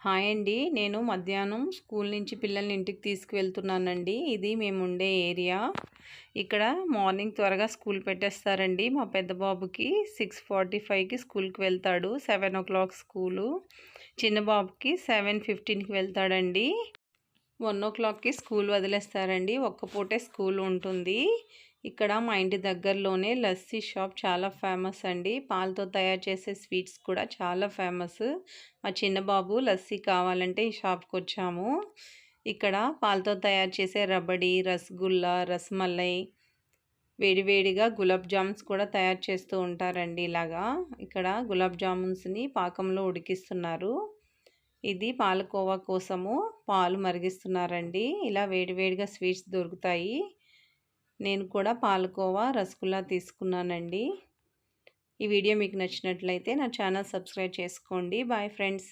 Hi అండి. నేను మధ్యాహ్నం స్కూల్ నుంచి పిల్లల్ని ఇంటికి తీసుకువెళ్తున్నానండి. ఇది మేముండే ఏరియా. ఇక్కడ మార్నింగ్ త్వరగా స్కూల్ పెట్టేస్తారండి. మా పెద్ద బాబుకి 6:45కి స్కూల్‌కి వెళ్తాడు. 7:00 స్కూలు. చిన్న బాబుకి 7:15కి వెళ్తాడండి. 1:00కి స్కూల్ వదిలేస్తారండి. ఒక్క పూటే స్కూల్ ఉంటుంది. ఇక్కడ మా ఇంటి దగ్గరలోనే లస్సీ షాప్ చాలా ఫేమస్ అండి. పాలతో తయారు చేసే స్వీట్స్ కూడా చాలా ఫేమస్. మా చిన్న బాబు లస్సీ కావాలంటే ఈ షాప్‌కి వచ్చాము. ఇక్కడ పాలతో తయారు చేసే రబడీ, రసగుల్లా, రసమలై, వేడివేడిగా గులాబ్ జామున్స్ కూడా తయారు చేస్తూ ఉంటారండి ఇలాగా. ఇక్కడ గులాబ్ జామున్స్‌ని పాకంలో ఉడికిస్తున్నారు. ఇది పాలకోవా కోసము పాలు మరిగిస్తున్నారండి. ఇలా వేడివేడిగా స్వీట్స్ దొరుకుతాయి. నేను కూడా పాలకోవా, రసగుల్లా తీసుకున్నానండి. ఈ వీడియో మీకు నచ్చినట్లయితే నా ఛానల్ సబ్స్క్రైబ్ చేసుకోండి. Bye friends.